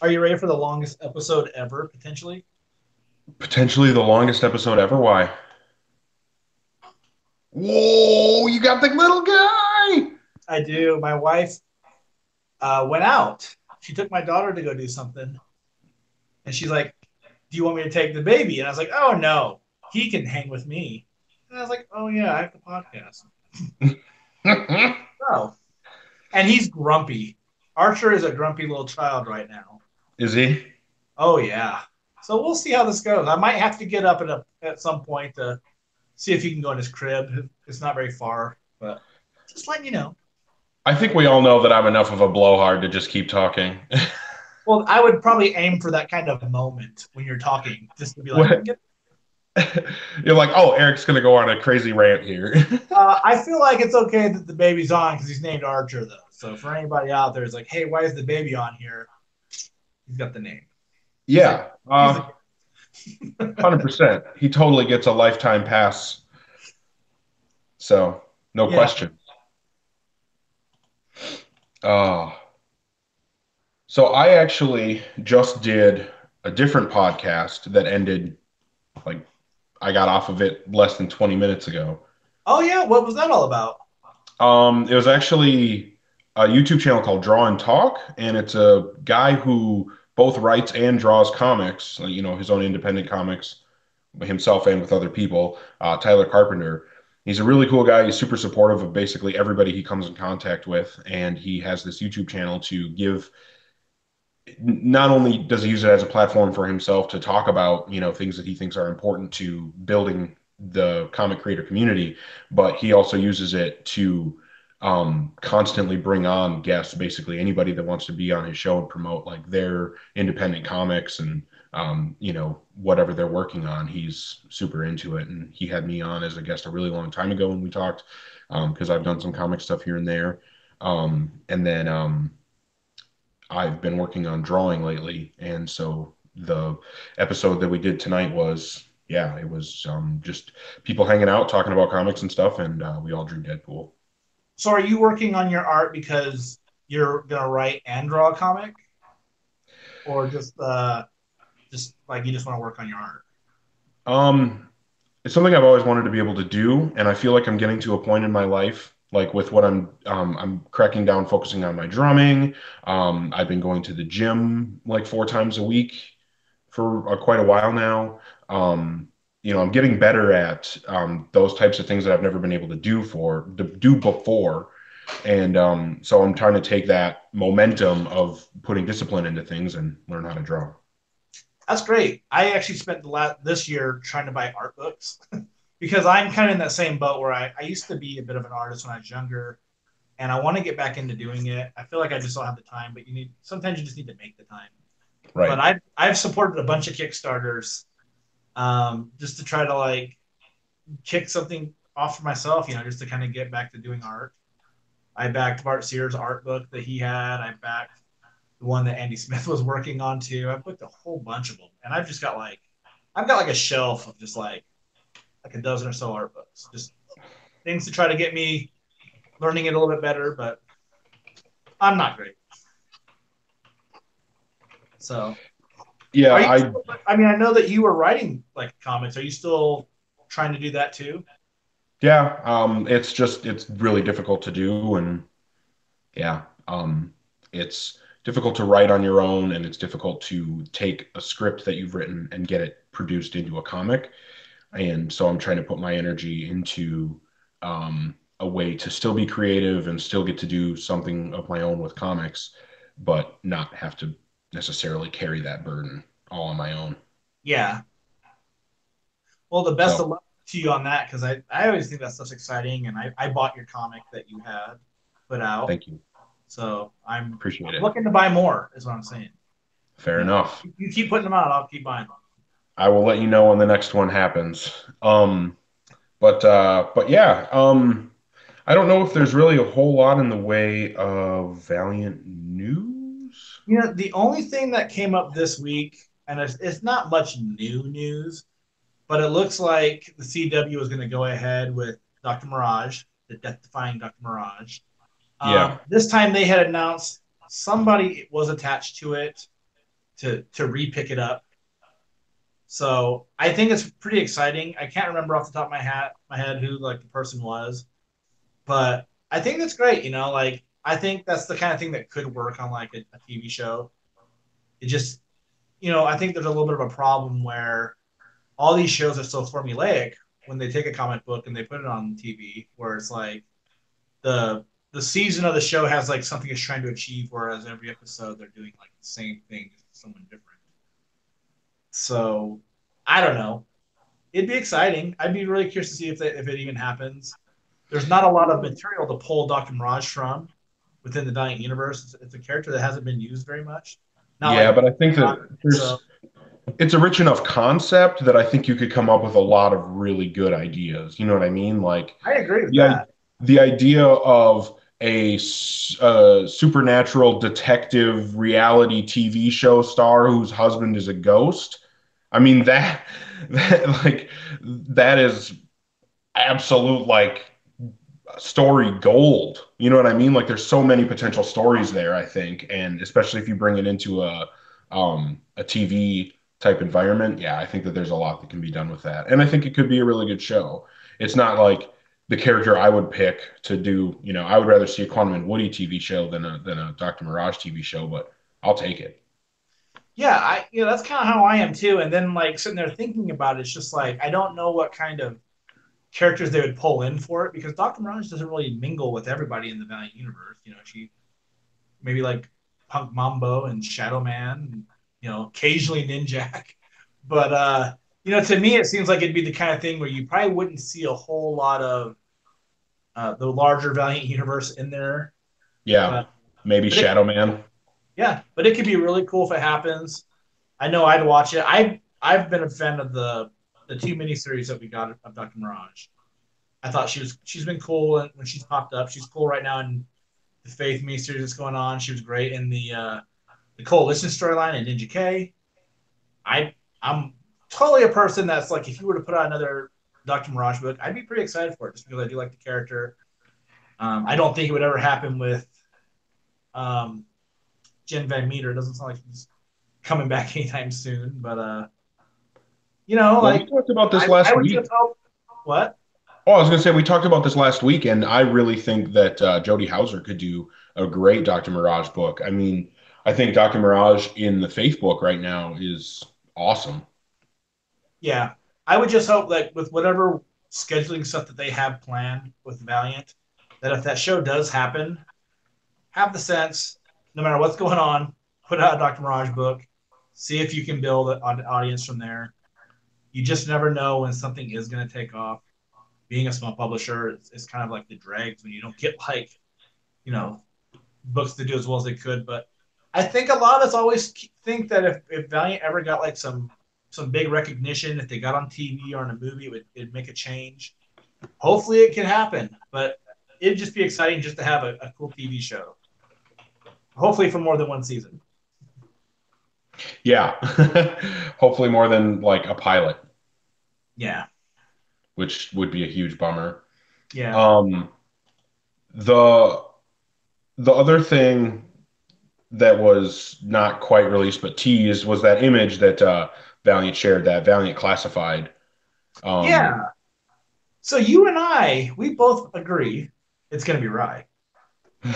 Are you ready for the longest episode ever, potentially? Potentially the longest episode ever. Why? Whoa, you got the little guy. I do. My wife went out. She took my daughter to go do something, and she's like, "Do you want me to take the baby?" And I was like, "Oh no, he can hang with me." And I was like, "Oh yeah, I have the podcast." Oh, and he's grumpy. Archer is a grumpy little child right now. Is he? Oh yeah. So we'll see how this goes. I might have to get up at some point to see if he can go in his crib. It's not very far, but just letting you know. I think we all know that I'm enough of a blowhard to just keep talking. Well, I would probably aim for that kind of moment when you're talking, just to be like, What? You're like, oh, Eric's gonna go on a crazy rant here. I feel like it's okay that the baby's on because he's named Archer, though. So for anybody out there, it's like, hey, why is the baby on here? He's got the name. He's a Yeah, he's a 100%. He totally gets a lifetime pass. So no yeah. question. Uh, so I actually just did a different podcast that ended like I got off of it less than 20 minutes ago. Oh yeah, what was that all about? It was actually a YouTube channel called Draw and Talk, and it's a guy who both writes and draws comics, like, his own independent comics himself and with other people. Tyler Carpenter. He's a really cool guy. He's super supportive of basically everybody he comes in contact with, and he has this YouTube channel to give. Not only does he use it as a platform for himself to talk about, things that he thinks are important to building the comic creator community, but he also uses it to constantly bring on guests, basically anybody that wants to be on his show and promote like their independent comics and whatever they're working on. He's super into it, and he had me on as a guest a really long time ago when we talked, because I've done some comic stuff here and there, and then I've been working on drawing lately, and so the episode that we did tonight was, yeah, it was just people hanging out, talking about comics and stuff, and we all drew Deadpool. So are you working on your art because you're gonna write and draw a comic, or just like you just want to work on your art? Um, it's something I've always wanted to be able to do, and I feel like I'm getting to a point in my life, like with what I'm cracking down, focusing on my drumming. I've been going to the gym like 4 times a week for quite a while now. I'm getting better at those types of things that I've never been able to do before, and so I'm trying to take that momentum of putting discipline into things and learn how to draw. That's great. I actually spent this year trying to buy art books because I'm kind of in that same boat where I used to be a bit of an artist when I was younger, and I want to get back into doing it. I feel like I just don't have the time, but sometimes you just need to make the time. But Right. I've supported a bunch of Kickstarters, just to try to like kick something off for myself, just to kind of get back to doing art. I backed Bart Sears' art book that he had. I backed the one that Andy Smith was working on too. I booked a whole bunch of them, and I've got like a shelf of just like a dozen or so art books, just things to try to get me learning it a little bit better. But I'm not great. So Yeah, are you? I I mean, I know that you were writing like comics. Are you still trying to do that too? yeah, it's really difficult to do, and yeah, it's difficult to write on your own, and it's difficult to take a script that you've written and get it produced into a comic. And so I'm trying to put my energy into a way to still be creative and still get to do something of my own with comics, but not have to necessarily carry that burden all on my own. Yeah. Well, the best So of luck to you on that because I always think that stuff's exciting, and I bought your comic that you had put out, thank you. so Appreciate I'm it. looking to buy more. Is what I'm saying. Fair enough. You keep putting them out, I'll keep buying them. I will let you know when the next one happens. But yeah, I don't know if there's really a whole lot in the way of Valiant news. The only thing that came up this week, and it's not much new news, but it looks like the CW is going to go ahead with Dr. Mirage, the death-defying Dr. Mirage. Yeah. This time they had announced somebody was attached to it. to re-pick it up. So I think it's pretty exciting. I can't remember off the top of my head who like the person was, but I think that's great. Like I think that's the kind of thing that could work on like a TV show. It just, I think there's a little bit of a problem where all these shows are so formulaic when they take a comic book and they put it on TV, where it's like the season of the show has like something it's trying to achieve, whereas every episode they're doing like the same thing, someone different. So I don't know. It'd be exciting. I'd be really curious to see if it even happens. There's not a lot of material to pull Dr. Mirage from within the Valiant universe. It's a character that hasn't been used very much. Not Yeah, like but I think that so. it's a rich enough concept that I think you could come up with a lot of really good ideas. You know what I mean? Like I agree with the that. the idea of a supernatural detective reality TV show star whose husband is a ghost. I mean that is absolute like story gold. You know what I mean? Like there's so many potential stories there, I think, and especially if you bring it into a TV type environment, yeah, I think that there's a lot that can be done with that. And I think it could be a really good show. It's not like the character I would pick to do, I would rather see a Quantum and Woody TV show than a Dr. Mirage TV show, but I'll take it. Yeah, that's kind of how I am too. And then like sitting there thinking about it, it's just like I don't know what kind of characters they would pull in for it because Dr. Mirage doesn't really mingle with everybody in the Valiant universe. She maybe like Punk Mambo and Shadow Man, and, occasionally Ninjak. But to me, it seems like it'd be the kind of thing where you probably wouldn't see a whole lot of the larger Valiant universe in there. Yeah, But maybe but it, Shadow Man. yeah, but it could be really cool if it happens. I know I'd watch it. I've been a fan of the two miniseries that we got of Dr. Mirage. I thought she's been cool when she's popped up. She's cool right now in the Faith miniseries that's going on. She was great in the Coalition storyline in Ninja K. I'm totally a person that's like, if you were to put out another Dr. Mirage book, I'd be pretty excited for it just because I do like the character. I don't think it would ever happen with um, Jen Van Meter. It doesn't sound like he's coming back anytime soon, but Well, we like talked about this I last would week. just hope what. Oh, I was going to say we talked about this last week, and I really think that Jody Hauser could do a great Dr. Mirage book. I mean, I think Dr. Mirage in the Faith book right now is awesome. Yeah, I would just hope that with whatever scheduling stuff that they have planned with Valiant, that if that show does happen, have the sense, no matter what's going on, put out a Dr. Mirage book, see if you can build an audience from there. You just never know when something is going to take off. Being a small publisher, it's kind of like the dregs when you don't get like, you know, books to do as well as they could. But I think a lot of us always think that if Valiant ever got like some big recognition, if they got on TV or in a movie, it'd make a change. Hopefully, it can happen, but it'd just be exciting just to have a cool TV show. Hopefully, for more than one season. Yeah. Hopefully more than like a pilot, Yeah, which would be a huge bummer. yeah, Um, the the other thing that was not quite released but teased was that image that Valiant shared, that Valiant classified. Um, yeah. So you and we both agree it's going to be Rye.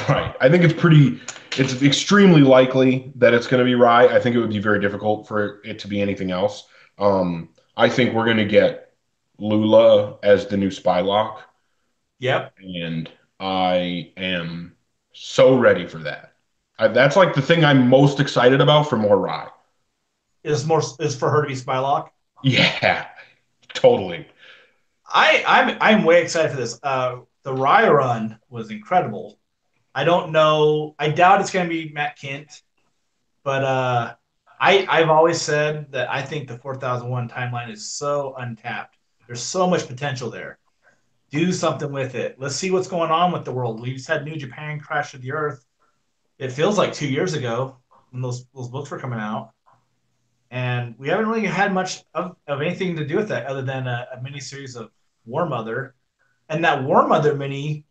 right. I think it's extremely likely that it's going to be Rye. I think it would be very difficult for it to be anything else. I think we're going to get Lula as the new Spylock, Yep, and I am so ready for that. That's like the thing I'm most excited about for more Rye. is for her to be Spylock. Yeah, totally. I'm way excited for this. The Rye run was incredible. I don't know. I doubt it's going to be Matt Kent, but I've always said that I think the 4001 timeline is so untapped. There's so much potential there. Do something with it. Let's see what's going on with the world. We just had New Japan crash to the earth. It feels like 2 years ago when those books were coming out, and we haven't really had much of anything to do with that other than a mini series of War Mother, and that War Mother mini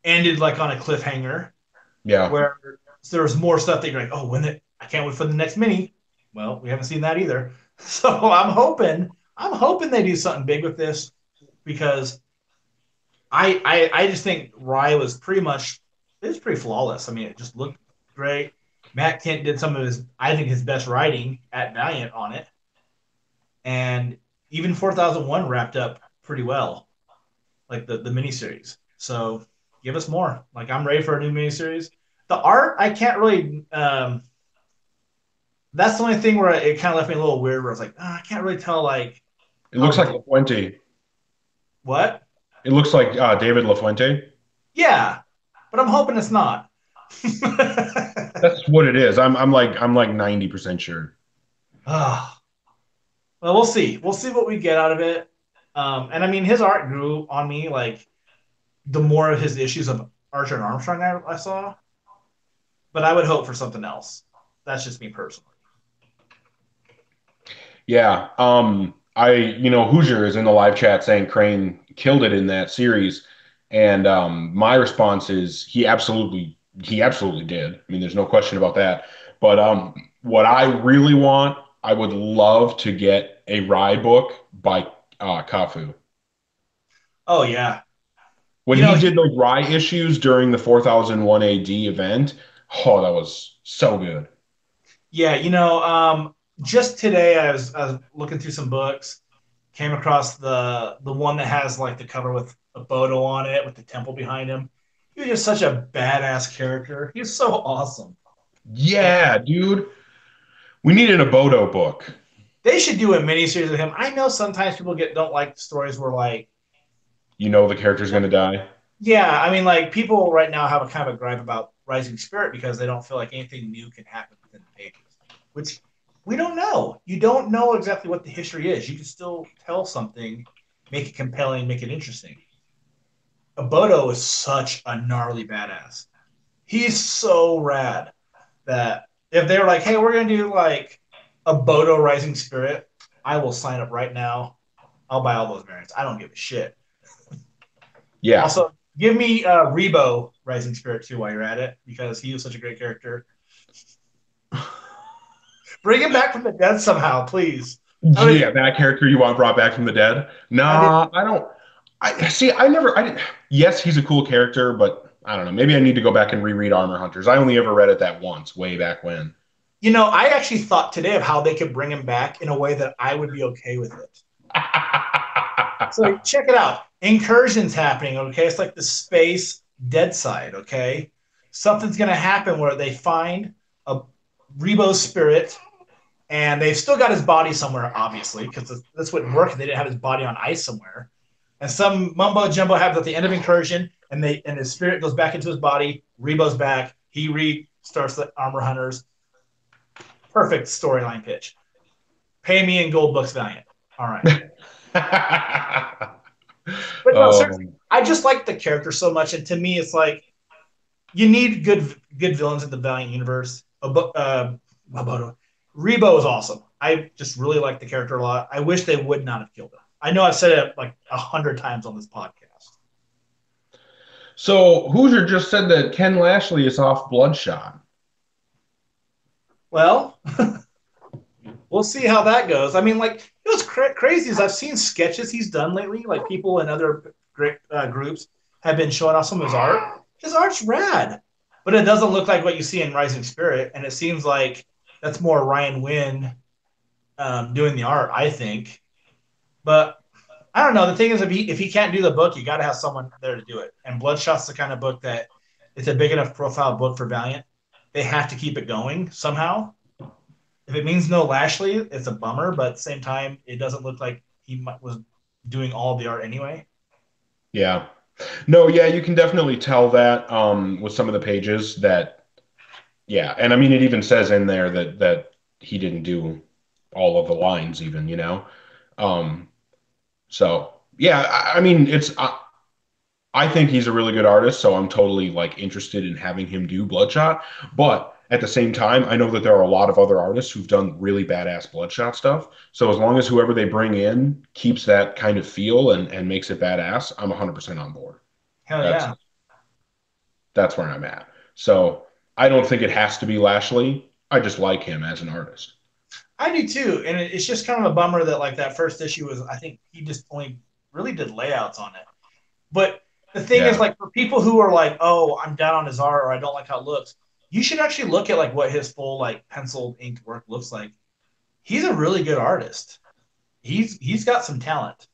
ended like on a cliffhanger Yeah. where there was more stuff that you're like, oh, when it, I can't wait for the next mini. Well, we haven't seen that either. So I'm hoping they do something big with this because I just think Rye was pretty much it was pretty flawless. I mean, it just looked great. Matt Kent did some of his I think his best writing at Valiant on it, and even 4001 wrapped up pretty well, like the miniseries. So give us more. Like I'm ready for a new miniseries. The art I can't really. That's the only thing where it kind of left me a little weird. Where I was like, I can't really tell like It how looks like deep, LaFuente. what. It looks like David LaFuente. Yeah, but I'm hoping it's not. That's what it is. I'm like 90% sure. Ah, well, we'll see. We'll see what we get out of it. And I mean, his art grew on me like the more of his issues of Archer and Armstrong I saw. But I would hope for something else. That's just me personally. Yeah. Hoosier is in the live chat saying Crane killed it in that series. And my response is he absolutely did. I mean, there's no question about that. But what I really want, I would love to get a Rye book by Kafu. Oh yeah, When you know he he did those Rye issues during the 4001 AD event, oh, that was so good. yeah just today I was looking through some books, came across the one that has like the cover with a Bodo on it with the temple behind him. He was just such a badass character. He was so awesome. And Yeah, dude. We needed a Bodo book. they should do a miniseries of him. I know sometimes people get don't like stories where like You know the character's going to die. yeah, I mean like people right now have a kind of a gripe about Rising Spirit because they don't feel like anything new can happen within the pages, which we don't know. You don't know exactly what the history is. You can still tell something, make it compelling, make it interesting. Obodo is such a gnarly badass. He's so rad that if they were like, "Hey, we're gonna do like a Bodo Rising Spirit," I will sign up right now. I'll buy all those variants. I don't give a shit. Yeah. Also, give me Rebo Rising Spirit too while you're at it because he was such a great character. Bring him back from the dead somehow, please. I would. Yeah, that character you want brought back from the dead? I did. Nah, I don't. I see. I didn't. Yes, he's a cool character, but I don't know. Maybe I need to go back and reread Armor Hunters. I only ever read it that once, way back when. I actually thought today of how they could bring him back in a way that I would be okay with it. So like, check it out. Incursions happening. Okay, it's like the space dead side. Okay, something's gonna happen where they find a Rebo spirit, and they've still got his body somewhere, obviously, because that's what worked. They didn't have his body on ice somewhere, and some mumbo jumbo happens at the end of incursion, and his spirit goes back into his body. Rebo's back. He restarts the Armor Hunters. Perfect storyline pitch. Pay me in gold books, Valiant. All right. But no, Oh, seriously, I just like the character so much, and to me, it's like you need good villains in the Valiant universe. Rebo is awesome. I just really like the character a lot. I wish they would not have killed him. I know I've said it like 100 times on this podcast. so Hoosier just said that Ken Lashley is off Bloodshot. Well, we'll see how that goes. I mean, like what's crazy is I've seen sketches he's done lately. Like people in other great groups have been showing off some of his art. His art's rad, but it doesn't look like what you see in Rising Spirit, and it seems like that's more Ryan Wynn doing the art, I think. But I don't know. The thing is, if he can't do the book, you got to have someone there to do it. And Bloodshot's the kind of book that it's a big enough profile book for Valiant. They have to keep it going somehow. If it means no Lashley, it's a bummer. But at the same time, it doesn't look like he was doing all the art anyway. Yeah. No, yeah, you can definitely tell that with some of the pages that, yeah, and I mean it even says in there that he didn't do all of the lines even, you know. Um, so yeah, I mean I think he's a really good artist, so I'm totally like interested in having him do Bloodshot. But at the same time, I know that there are a lot of other artists who've done really badass Bloodshot stuff. So as long as whoever they bring in keeps that kind of feel and makes it badass, I'm 100% on board. Hell That's yeah. that's where I'm at. So I don't think it has to be Lashley. I just like him as an artist. I do too, and it's just kind of a bummer that like that first issue was. I think he just only really did layouts on it. But the thing is, Yeah. like for people who are like, "Oh, I'm down on his art," or "I don't like how it looks," you should actually look at like what his full like penciled inked work looks like. He's a really good artist. He's got some talent,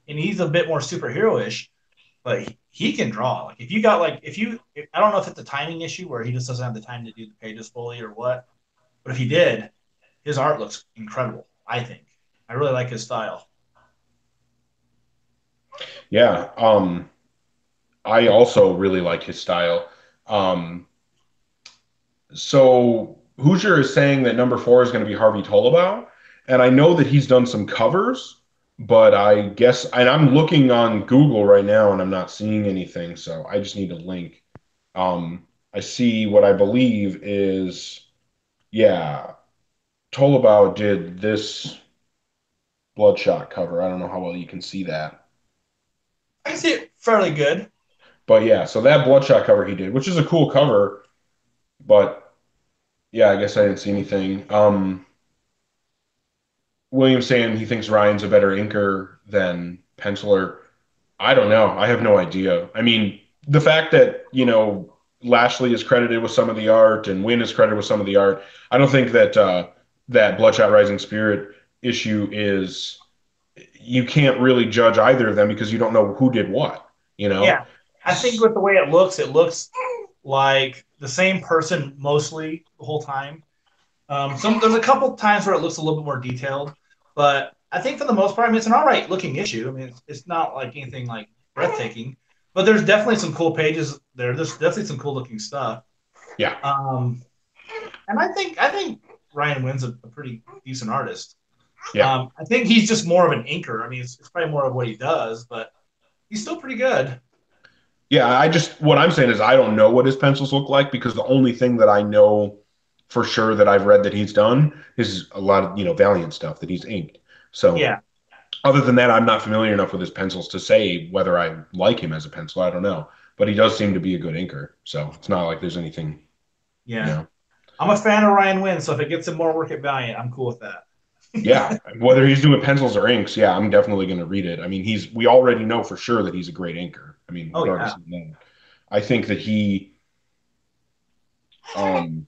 and he's a bit more superhero-ish, but he can draw. Like if you got like if, I don't know if it's a timing issue where he just doesn't have the time to do the pages fully or what, but if he did, his art looks incredible. I think I really like his style. Yeah. I also really like his style. Um, so Hoosier is saying that number four is going to be Harvey Tolibao, and I know that he's done some covers, but I guess, and I'm looking on Google right now and I'm not seeing anything, so I just need a link. I see what I believe is, yeah, Tolibao did this Bloodshot cover. I don't know how well you can see that, I can see it fairly good. but yeah, so that Bloodshot cover he did, which is a cool cover, but yeah, I guess I didn't see anything. William's saying he thinks Ryan's a better inker than penciler. I don't know. I have no idea. I mean, the fact that, Lashley is credited with some of the art and Wynn is credited with some of the art, I don't think that that Bloodshot Rising Spirit issue is, you can't really judge either of them because you don't know who did what, you know? Yeah, I think with the way it looks like the same person mostly the whole time. Some there's a couple times where it looks a little bit more detailed, but I think for the most part, I mean, it's an all right looking issue. I mean, it's not like anything like breathtaking, but there's definitely some cool pages there. There's definitely some cool looking stuff. Yeah. Um, and I think Ryan Wynn's a pretty decent artist. Yeah. I think he's just more of an inker. I mean, it's probably more of what he does, but he's still pretty good. Yeah, what I'm saying is I don't know what his pencils look like because the only thing that I know for sure that I've read that he's done is a lot of, Valiant stuff that he's inked. So Yeah, other than that, I'm not familiar enough with his pencils to say whether I like him as a pencil. I don't know. But he does seem to be a good inker. So it's not like there's anything, you yeah. know. I'm a fan of Ryan Wynn, so if it gets him more work at Valiant, I'm cool with Yeah, that. whether he's doing pencils or inks, yeah, I'm definitely going to read it. I mean, we already know for sure that he's a great inker. I mean, Oh we've already yeah, seen that. I think that um,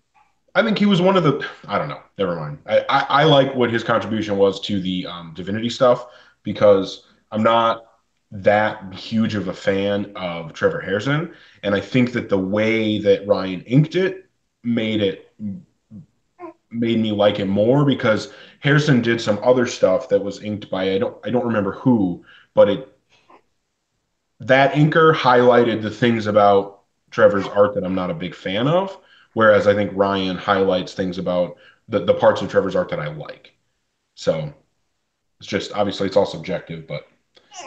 I think he was one of the. I don't know. Never mind. I like what his contribution was to the Divinity stuff because I'm not that huge of a fan of Trevor Harrison, and I think that the way that Ryan inked it made it made me like it more because Harrison did some other stuff that was inked by I don't remember who, but that inker highlighted the things about Trevor's art that I'm not a big fan of, whereas I think Ryan highlights things about the parts of Trevor's art that I like. So it's just obviously it's all subjective, but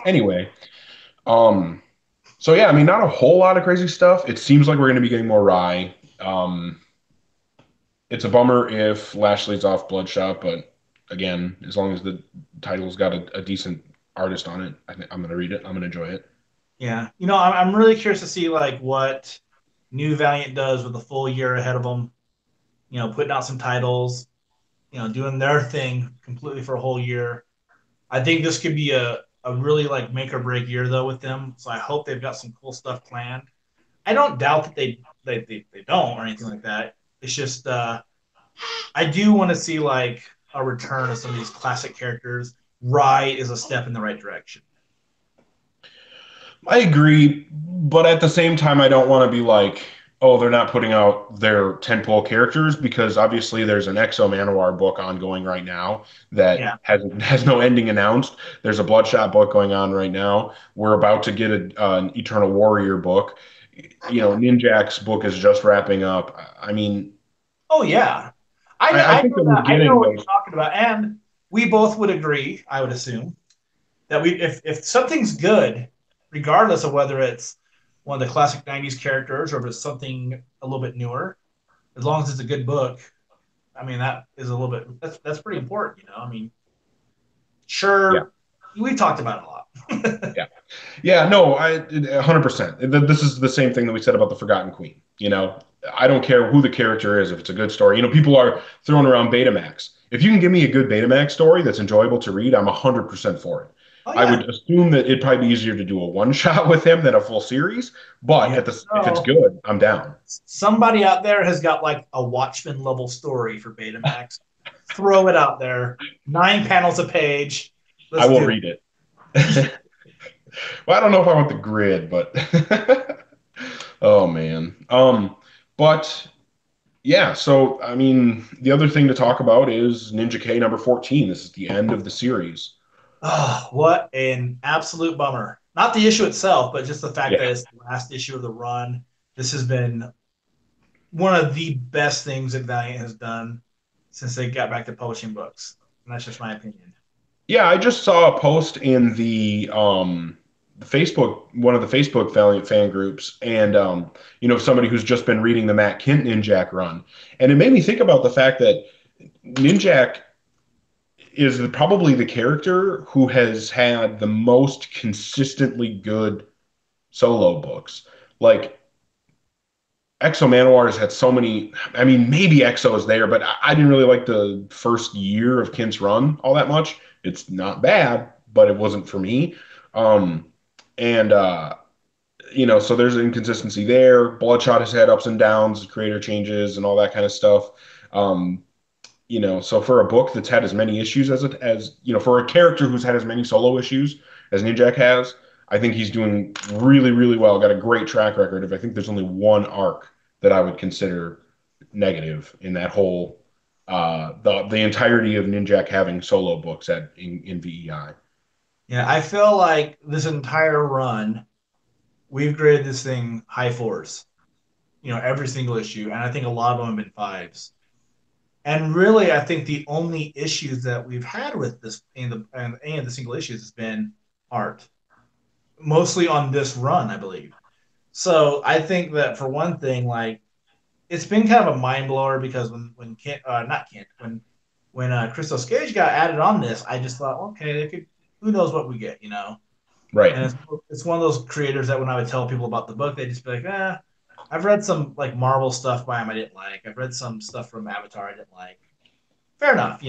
anyway. Um, so yeah, I mean, not a whole lot of crazy stuff. It seems like we're going to be getting more Rye. It's a bummer if Lashley's off Bloodshot, but again, as long as the title's got a decent artist on it, I think I'm going to read it. I'm going to enjoy it. yeah. I'm really curious to see like what New Valiant does with a full year ahead of them. Putting out some titles, doing their thing completely for a whole year. I think this could be a really like make or break year though with them. So I hope they've got some cool stuff planned. I don't doubt that they don't or anything like that. It's just I do want to see like a return of some of these classic characters. Rye is a step in the right direction. I agree, but at the same time, I don't want to be like, oh, they're not putting out their tentpole characters because obviously there's an Exo Manowar book ongoing right now that Yeah. has no ending announced. There's a Bloodshot book going on right now. We're about to get an Eternal Warrior book. Ninjak's book is just wrapping up. I mean, Oh yeah. I know I I think know that we're that. I know getting what you're those. talking about. And we both would agree, I would assume, that we if something's good, regardless of whether it's one of the classic 90s characters or if it's something a little bit newer, as long as it's a good book, I mean that is a little bit that's pretty important. I mean, Yeah, sure, we've talked about it a lot. yeah. Yeah, no, 100%. This is the same thing that we said about the Forgotten Queen. I don't care who the character is if it's a good story. People are throwing around Betamax. if you can give me a good Betamax story that's enjoyable to read, I'm 100% for it. Oh I yeah, would assume that it'd probably be easier to do a one shot with him than a full series, but yeah. if it's So good, I'm down. somebody out there has got like a Watchmen level story for Betamax. Throw it out there. 9 panels a page. I Let's will do read it. Well, I don't know if I want the grid, but oh man. But yeah, so I mean, the other thing to talk about is Ninja K number 14. This is the end of the series. Oh, what an absolute bummer. Not the issue itself, but just the fact Yeah. that it's the last issue of the run. This has been one of the best things that Valiant has done since they got back to publishing books. And that's just my opinion. Yeah, I just saw a post in the Facebook, one of the Facebook Valiant fan groups, and somebody who's just been reading the Matt Kint Ninjak run. And it made me think about the fact that Ninjak is probably the character who has had the most consistently good solo books. Like Exo Manowar has had so many. I mean, maybe Exo is there, but I didn't really like the first year of Kent's run all that much. It's not bad, but it wasn't for me. Um, and so there's an inconsistency there. Bloodshot has had ups and downs, creator changes, and all that kind of stuff. Um, so for a book that's had as many issues for a character who's had as many solo issues as Ninjak has, I think he's doing really, really well. Got a great track record. If I think there's only one arc that I would consider negative in that whole the entirety of Ninjak having solo books in VEI. Yeah, I feel like this entire run, we've graded this thing high fours, every single issue. And I think a lot of them have been fives. And really, I think the only issues that we've had with this and any of the single issues has been art, mostly on this run, I believe. So I think that for one thing, like it's been kind of a mind blower because when Kent, not Kent, when Crystal Cage got added on this, I just thought, okay, they could, who knows what we get. Right, And it's one of those creators that when I would tell people about the book, they just be like, I've read some like Marvel stuff by him I didn't like. I've read some stuff from Avatar I didn't like. Fair enough.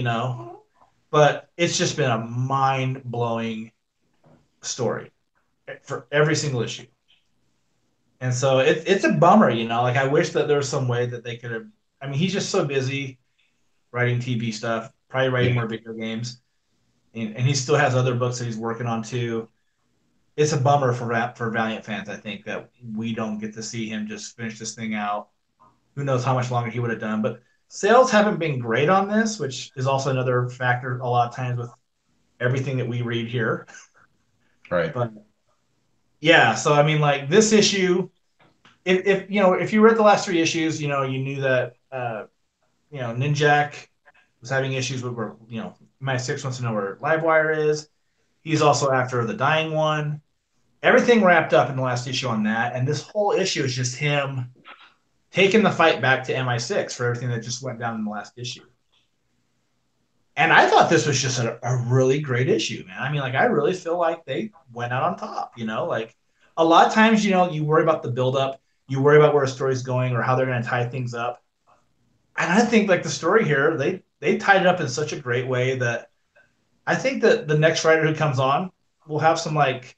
But it's just been a mind blowing story for every single issue. And so it's a bummer. Like I wish that there was some way that they could have. I mean, he's just so busy writing TV stuff, probably writing yeah. more video games, and he still has other books that he's working on too. It's a bummer for Valiant fans. I think that we don't get to see him just finish this thing out. Who knows how much longer he would have done? But sales haven't been great on this, which is also another factor a lot of times with everything that we read here. Right. But yeah, so I mean, like this issue, if you read the last 3 issues, you knew that Ninjak was having issues with where my 6 wants to know where Livewire is. He's also after the dying one. Everything wrapped up in the last issue on that, and this whole issue is just him taking the fight back to MI6 for everything that just went down in the last issue. And I thought this was just a really great issue, man. I mean, like I really feel like they went out on top. Like a lot of times, you worry about the buildup, you worry about where a story's going or how they're going to tie things up. And I think like the story here, they tied it up in such a great way that I think that the next writer who comes on will have some like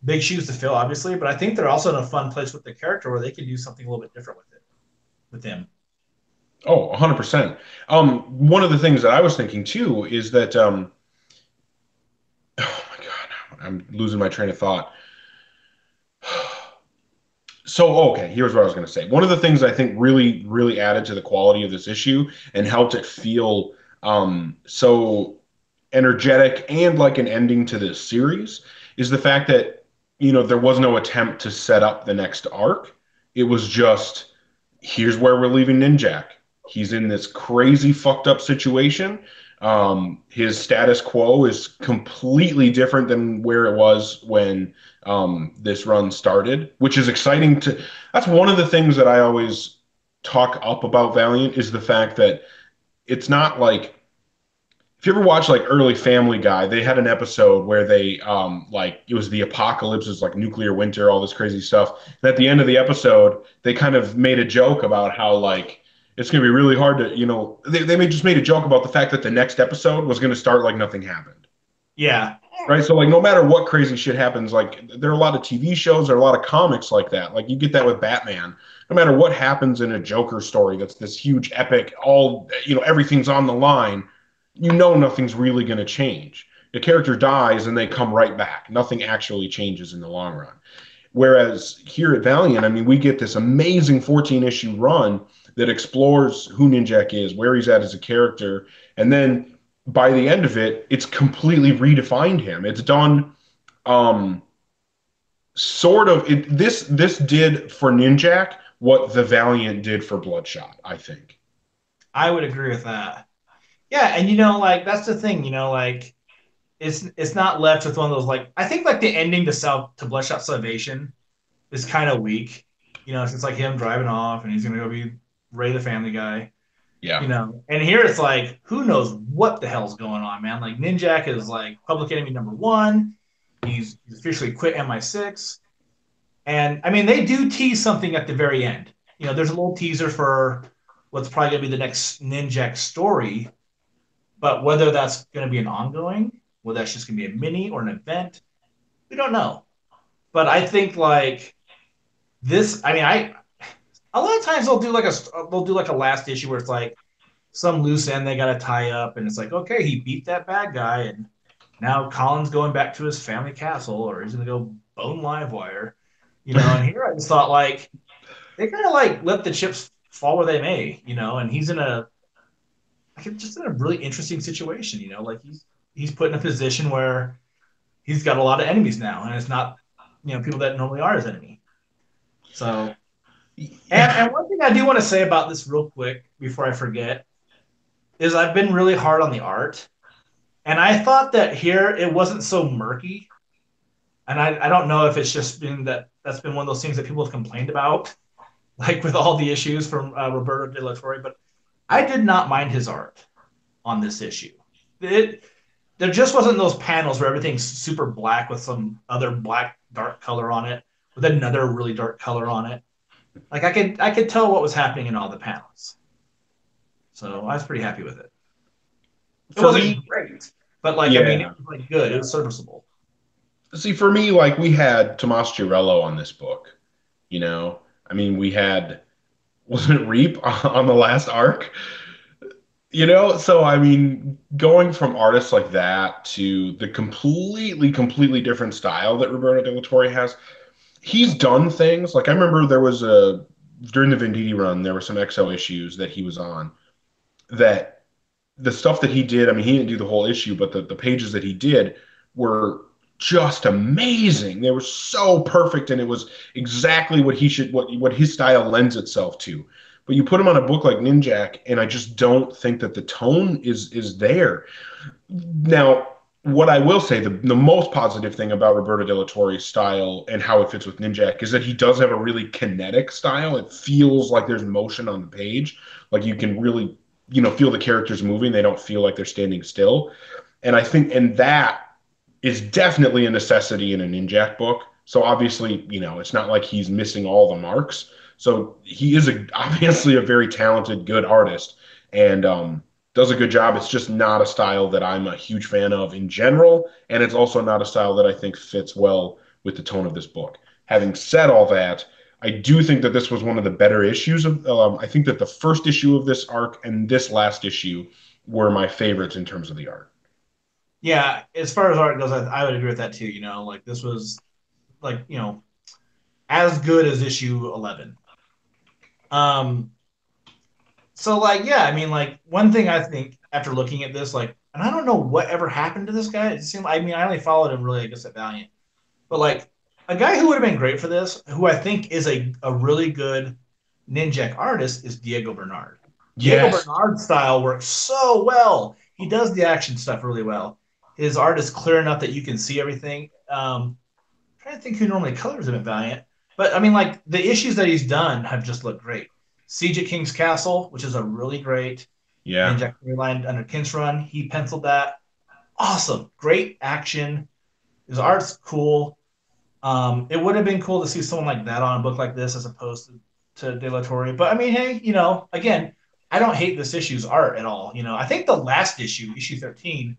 big shoes to fill, obviously, but I think they're also in a fun place with the character where they can do something a little bit different with him. Oh, 100%. One of the things that I was thinking too is that oh my God, I'm losing my train of thought. So, okay, here's what I was going to say. One of the things I think really, really added to the quality of this issue and helped it feel so energetic and like an ending to this series is the fact that, there was no attempt to set up the next arc. It was just, here's where we're leaving Ninjak. He's in this crazy fucked up situation. His status quo is completely different than where it was when this run started, which is exciting to. That's one of the things that I always talk up about Valiant is the fact that it's not like if you ever watch like early Family Guy, they had an episode where they like it was the apocalypse, it was like nuclear winter, all this crazy stuff. And at the end of the episode, they kind of made a joke about how like It's going to be really hard to, they may just made a joke about the fact that the next episode was going to start like nothing happened. Yeah, Right. So like no matter what crazy shit happens, like there are a lot of TV shows, there are a lot of comics like that. Like you get that with Batman. No matter what happens in a Joker story that's this huge epic, all everything's on the line, nothing's really gonna change. The character dies and they come right back. Nothing actually changes in the long run. Whereas here at Valiant, I mean, we get this amazing 14 issue run that explores who Ninjak is, where he's at as a character, and then by the end of it, it's completely redefined him. It's done um sort of this did for Ninjak what the Valiant did for Bloodshot, I think. I would agree with that. Yeah, and like that's the thing, like it's not left with one of those like I think like the ending to Bloodshot Salvation is kind of weak. It's just like him driving off and he's gonna go be Ray the Family Guy. Yeah. And here it's like who knows what the hell's going on, man. Like Ninjak is like public enemy number one. He's officially quit MI6. And I mean they do tease something at the very end. There's a little teaser for what's probably gonna be the next Ninjak story, but whether that's gonna be an ongoing, whether that's just gonna be a mini or an event, we don't know. But I think like this, I mean, I a lot of times they'll do like a last issue where it's like some loose end they got to tie up, and it's like okay, he beat that bad guy, and now Colin's going back to his family castle, or he's gonna go bone live wire, And here I just thought like they kind of like let the chips fall where they may, and he's in a like just in a really interesting situation, like he's put in a position where he's got a lot of enemies now, and it's not people that normally are his enemy. So and one thing I do want to say about this real quick before I forget is I've been really hard on the art. And I thought that here it wasn't so murky. And I don't know if it's just been that's been one of those things that people have complained about, like with all the issues from Roberto De La Torre. But I did not mind his art on this issue. It There just wasn't those panels where everything's super black with some other black dark color on it, with another really dark color on it. Like I could tell what was happening in all the panels. So I was pretty happy with it. It For wasn't me, great, but like I mean, it yeah. was like good. It was serviceable. See, for me, like we had Tomas Girello on this book, you know. I mean, we had wasn't it Reap on the last arc? So I mean, going from artists like that to the completely different style that Roberto De La Torre has, he's done things. Like I remember there was a during the Venditti run, there were some XO issues that he was on that the stuff that he did, I mean, he didn't do the whole issue, but the pages that he did were just amazing. They were so perfect, and it was exactly what he should, what his style lends itself to. But you put him on a book like Ninjak, and I just don't think that the tone is there. Now, what I will say, the most positive thing about Roberto De La Torre's style and how it fits with Ninjak is that he does have a really kinetic style. It feels like there's motion on the page. Like you can really, feel the characters moving. They don't feel like they're standing still. And I think, and that is definitely a necessity in a Ninjak book. So obviously, it's not like he's missing all the marks. So he is obviously a very talented, good artist. And does a good job. It's just not a style that I'm a huge fan of in general, and it's also not a style that I think fits well with the tone of this book. Having said all that, I do think that this was one of the better issues of. I think that the first issue of this arc and this last issue were my favorites in terms of the art. Yeah, as far as art goes, I would agree with that too. Like this was like as good as issue 11. Um, so like yeah, I mean like one thing I think after looking at this like, and I don't know what ever happened to this guy. It seemed I mean I only followed him really I guess at Valiant, but like a guy who would have been great for this, who I think is a really good Ninjak artist, is Diego Bernard. Diego Yes. Bernard's style works so well. He does the action stuff really well. His art is clear enough that you can see everything. I'm trying to think who normally colors him at Valiant, but I mean, like the issues that he's done have just looked great. Siege at King's Castle, which is a really great Yeah. Ninjak storyline under Kent's run, he penciled that. Awesome, great action. His art's cool. It would have been cool to see someone like that on a book like this as opposed to De La Torre. But I mean, hey, again, I don't hate this issue's art at all. You know, I think the last issue, issue 13,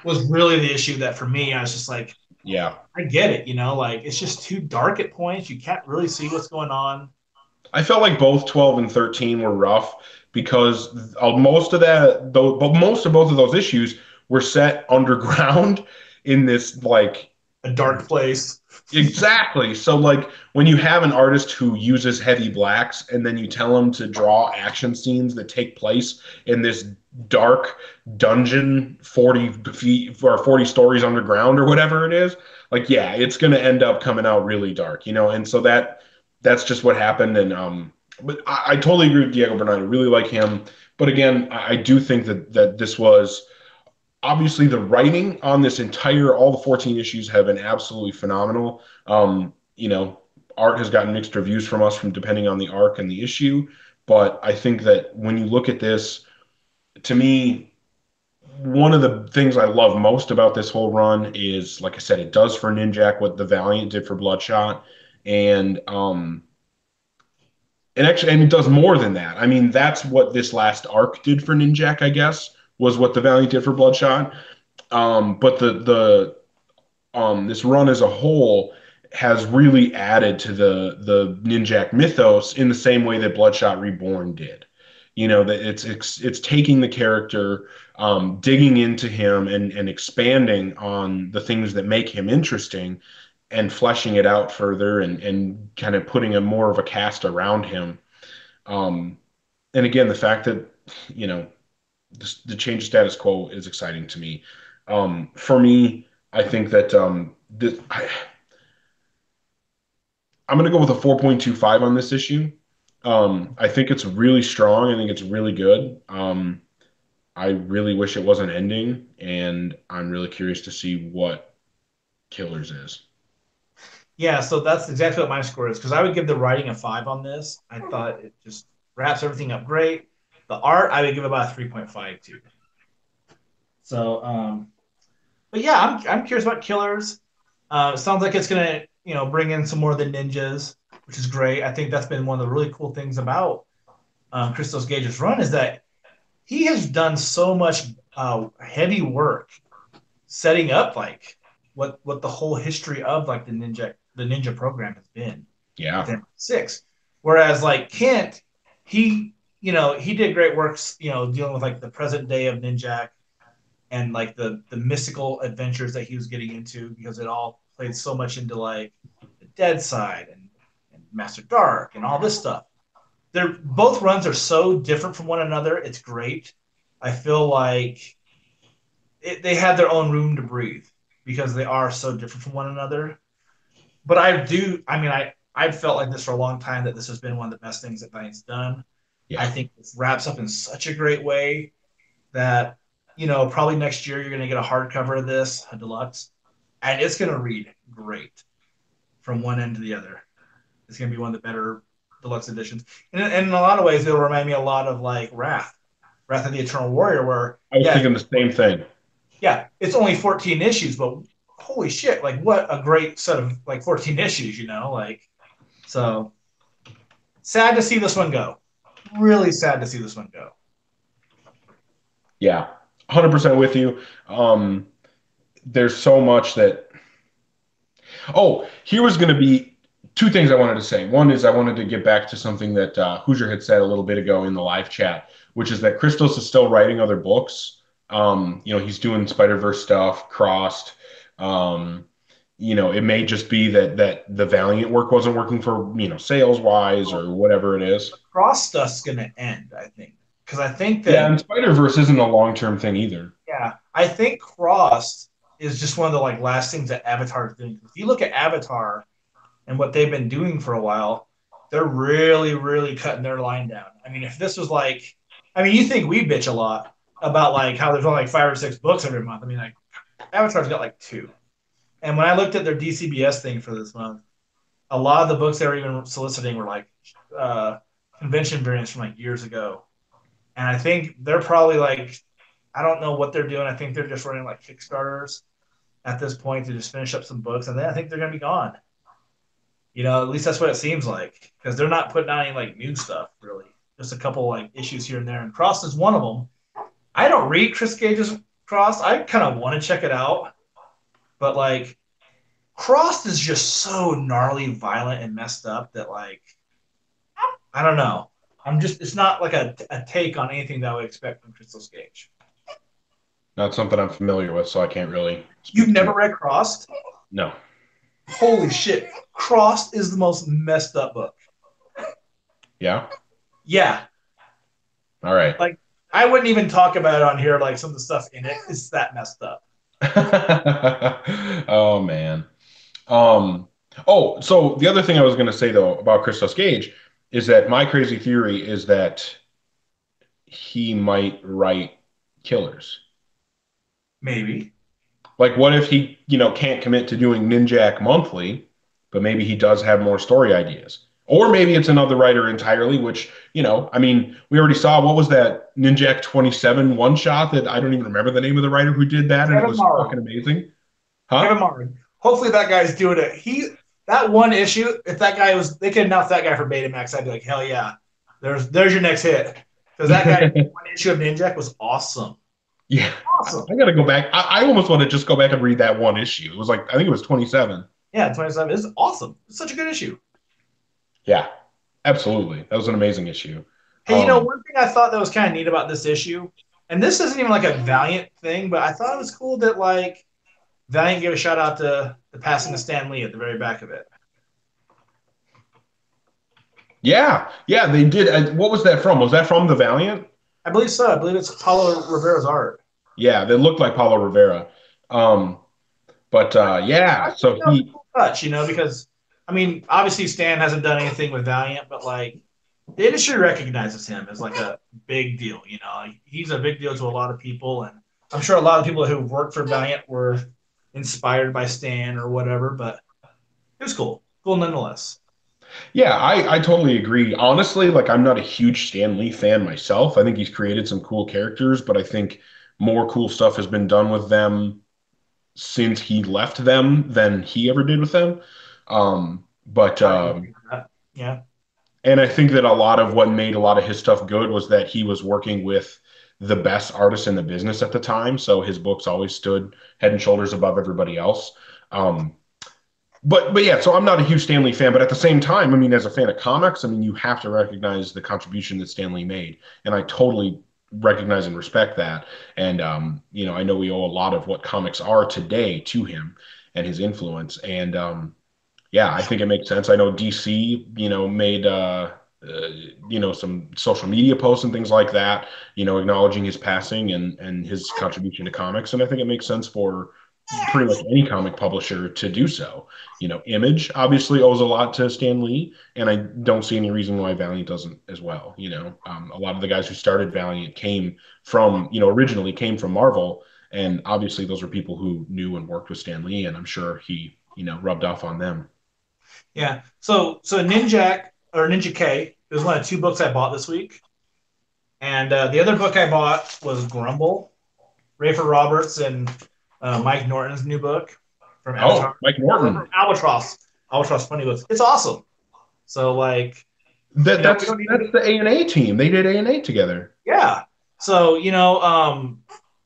was really the issue that for me, I was just like, Yeah. I get it. You know, like it's just too dark at points. You can't really see what's going on. I felt like both 12 and 13 were rough because most of that, though, but most of both of those issues were set underground in this like A dark place. exactly. So like when you have an artist who uses heavy blacks and then you tell him to draw action scenes that take place in this dark dungeon 40 feet or 40 stories underground or whatever it is, like yeah, it's going to end up coming out really dark, you know. And so that's just what happened and but I totally agree with Diego Bernard. I really like him. But again, I do think that this was obviously the writing on this entire all the 14 issues have been absolutely phenomenal. You know, art has gotten mixed reviews from us from depending on the arc and the issue, but I think that when you look at this, to me, one of the things I love most about this whole run is, like I said, it does for Ninjak what the Valiant did for Bloodshot, and and it does more than that. I mean, that's what this last arc did for Ninjak, I guess, was what the Valiant did for Bloodshot. But this run as a whole has really added to the Ninjak mythos in the same way that Bloodshot Reborn did. You know that it's taking the character, digging into him, and expanding on the things that make him interesting, and fleshing it out further, and kind of putting a more of a cast around him. Um, and again, the fact that you know the change of status quo is exciting to me. For me, I think that I'm going to go with a 4.25 on this issue. I think it's really strong. I think it's really good. I really wish it wasn't ending, and I'm really curious to see what Killers is. Yeah, so that's exactly what my score is because I would give the writing a 5 on this. I thought it just wraps everything up great. The art, I would give about a 3.5 too. So, but yeah, I'm curious about Killers. It sounds like it's gonna bring in some more of the ninjas, which is great. I think that's been one of the really cool things about Christos Gage's run is that he has done so much heavy work setting up like what the whole history of like the ninja program has been Yeah. within 6. Whereas like Kent, he did great works, dealing with like the present day of Ninjak and like the mystical adventures that he was getting into because it all played so much into like the dead side and Master Dark and all this stuff. They're both runs are so different from one another. It's great. I feel like they have their own room to breathe because they are so different from one another. But I've felt like this for a long time that this has been one of the best things that Valiant's done. I Yeah. think this wraps up in such a great way that probably next year you're going to get a hardcover of this, a deluxe, and it's going to read great from one end to the other. It's going to be one of the better deluxe editions, and in a lot of ways it'll remind me a lot of like Wrath of the Eternal Warrior, where I was yeah, thinking the same thing. yeah, it's only 14 issues, but holy shit, like what a great set of like 14 issues, like so sad to see this one go. Really sad to see this one go. Yeah. 100% with you. There's so much that Oh, here was going to be two things I wanted to say. One is I wanted to get back to something that Hoosier had said a little bit ago in the live chat, which is that Christos is still writing other books. He's doing Spider-Verse stuff, Crossed. Um, it may just be that the Valiant work wasn't working for, sales wise or whatever it is. Cross stuff's gonna end, I think, because I think Yeah, that and Spider-Verse isn't a long-term thing either. yeah, I think Cross is just one of the like last things that Avatar is doing. If you look at Avatar and what they've been doing for a while, they're really, really cutting their line down. I mean, if this was like, I mean, you think we bitch a lot about like how there's only like 5 or 6 books every month. I mean, like Avatar's got like 2. And when I looked at their DCBS thing for this month, a lot of the books they were even soliciting were like uh, convention variants from like years ago. And I think they're probably like, I don't know what they're doing. I think they're just running like Kickstarters at this point to just finish up some books, and then I think they're gonna be gone. At least that's what it seems like because they're not putting out any like new stuff really. just a couple like issues here and there. And Crossed is one of them. I don't read Chris Gage's Crossed. I kind of want to check it out, but like Crossed is just so gnarly, violent, and messed up that like I don't know. I'm just it's not like a take on anything that I would expect from Crystal Gage. Not something I'm familiar with, so I can't really You've speak to never it. read Crossed? No. Holy shit. Crossed is the most messed up book. Yeah. Yeah. All right. Like I wouldn't even talk about it on here, like some of the stuff in it is that messed up. Oh man. Um, oh, so the other thing I was going to say though about Christos Gage is that my crazy theory is that he might write killers. Maybe. Like, what if he, can't commit to doing Ninjak monthly, but maybe he does have more story ideas? Or maybe it's another writer entirely, which, I mean, we already saw what was that Ninjak 27 one shot that I don't even remember the name of the writer who did that, and it Kevin was fucking Marley. amazing. Kevin Huh? Marley. Hopefully that guy's doing it. That one issue, if that guy was they could announce that guy for Betamax, I'd be like, hell yeah. There's your next hit. Because that guy one issue of Ninjak was awesome. Yeah, Awesome. I gotta go back. I almost want to just go back and read that one issue. It was like I think it was 27. Yeah, 27 is awesome. It's such a good issue. Yeah, absolutely. That was an amazing issue. Hey, Um, one thing I thought that was kind of neat about this issue, and this isn't even like a Valiant thing, but I thought it was cool that like Valiant gave a shout out to the passing of Stan Lee at the very back of it. yeah, yeah, they did. What was that from? Was that from the Valiant? I believe so. I believe it's Paulo Rivera's art. Yeah, they looked like Paulo Rivera. Um, but I yeah, think so that was a he, cool touch, because I mean, obviously Stan hasn't done anything with Valiant, but like the industry recognizes him as like a big deal. Like, he's a big deal to a lot of people, and I'm sure a lot of people who worked for Valiant were inspired by Stan or whatever. But it was cool nonetheless. yeah, I totally agree. Honestly, like I'm not a huge Stan Lee fan myself. I think he's created some cool characters, but I think more cool stuff has been done with them since he left them than he ever did with them. But I would agree with that. Yeah, And I think that a lot of what made a lot of his stuff good was that he was working with the best artists in the business at the time. So his books always stood head and shoulders above everybody else. Um, but yeah, so I'm not a huge Stanley fan, but at the same time, I mean, as a fan of comics, I mean, you have to recognize the contribution that Stanley made, and I totally recognize and respect that. And I know we owe a lot of what comics are today to him and his influence. And yeah, I think it makes sense. I know DC, made some social media posts and things like that, acknowledging his passing and his contribution to comics, and I think it makes sense for pretty much any comic publisher to do so. Image obviously owes a lot to Stan Lee, and I don't see any reason why Valiant doesn't as well. A lot of the guys who started Valiant came from, originally came from Marvel, and obviously those are people who knew and worked with Stan Lee, and I'm sure he, rubbed off on them. yeah. So Ninja K is one of two books I bought this week, and the other book I bought was Grumble, Rafer Roberts and Mike Norton's new book from Oh, Avatar Mike or from Norton. Albatross Funny Books. It's awesome. So like That we that's don't need to that's be the A&A team. They did A&A together. yeah. So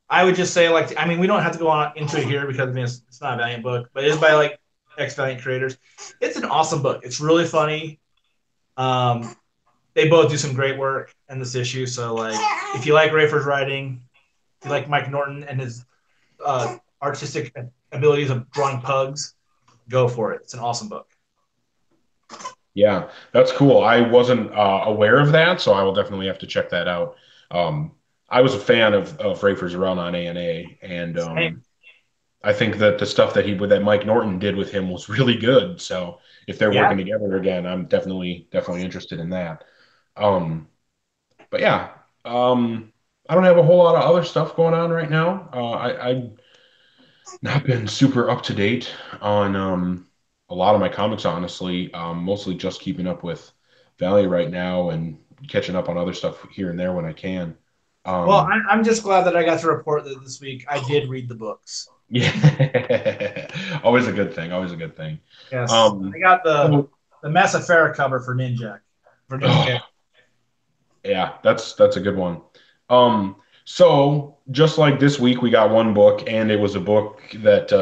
I would just say like I mean we don't have to go on into it here because I mean it's not a Valiant book, but it is by like ex Valiant creators. It's an awesome book. It's really funny. Um, they both do some great work in this issue. So like if you like Rafer's writing, if you like Mike Norton and his artistic abilities of drawing pugs, go for it. It's an awesome book. Yeah, that's cool. I wasn't aware of that, so I will definitely have to check that out. Um, I was a fan of Rafer's run on A&A, and Same. I think that the stuff that Mike Norton did with him was really good. So if they're Yeah. working together again, I'm definitely interested in that. Um, but yeah, I don't have a whole lot of other stuff going on right now. I've not been super up to date on a lot of my comics, honestly. Mostly just keeping up with Valley right now and catching up on other stuff here and there when I can. Well, Um, I'm just glad that I got to report that this week I did read the books. yeah, always a good thing. Always a good thing. Yes, I Um, got the so, the Massafera cover for Ninja oh, K. Yeah, that's a good one. So just like this week, we got one book, and it was a book that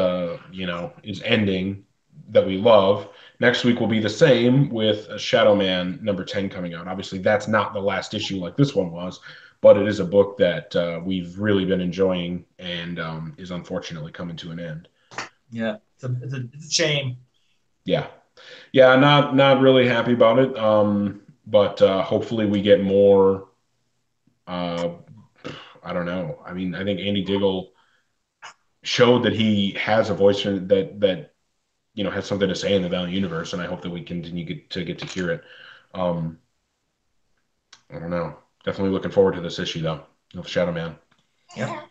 is ending that we love. Next week will be the same with Shadow Man #10 coming out. Obviously, that's not the last issue like this one was, but it is a book that we've really been enjoying and is unfortunately coming to an end. Yeah, it's a shame. Yeah, yeah, not really happy about it. But hopefully we get more. Uh, I don't know. I mean, I think Andy Diggle showed that he has a voice that has something to say in the Valiant universe, and I hope that we continue to hear it. Um, I don't know. Definitely looking forward to this issue though of Shadow Man. Yep.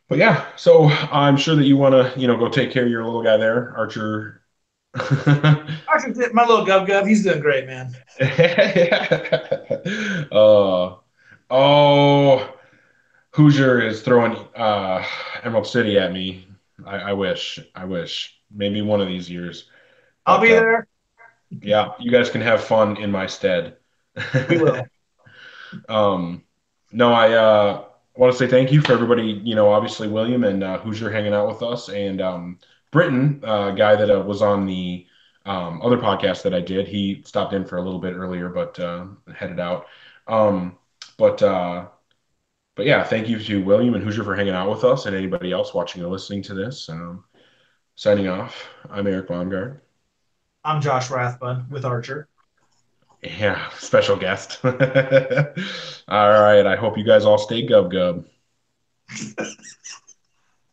But yeah, so I'm sure that you want to go take care of your little guy there, Archer. Actually, my little Gub Gub, he's doing great, man. uh, oh, Hoosier is throwing Emerald City at me. I wish. I wish. Maybe one of these years. I'll But be there. yeah, you guys can have fun in my stead. We will. um, no, I want to say thank you for everybody. Obviously William and Hoosier hanging out with us, and Britton, guy that was on the other podcast that I did. He stopped in for a little bit earlier, but headed out. Um, but uh, but yeah, thank you to William and Hoosier for hanging out with us, and anybody else watching or listening to this. Signing off. I'm Eric Baumgart. I'm Josh Rathbun with Archer. Yeah, special guest. All right. I hope you guys all stay gub gub.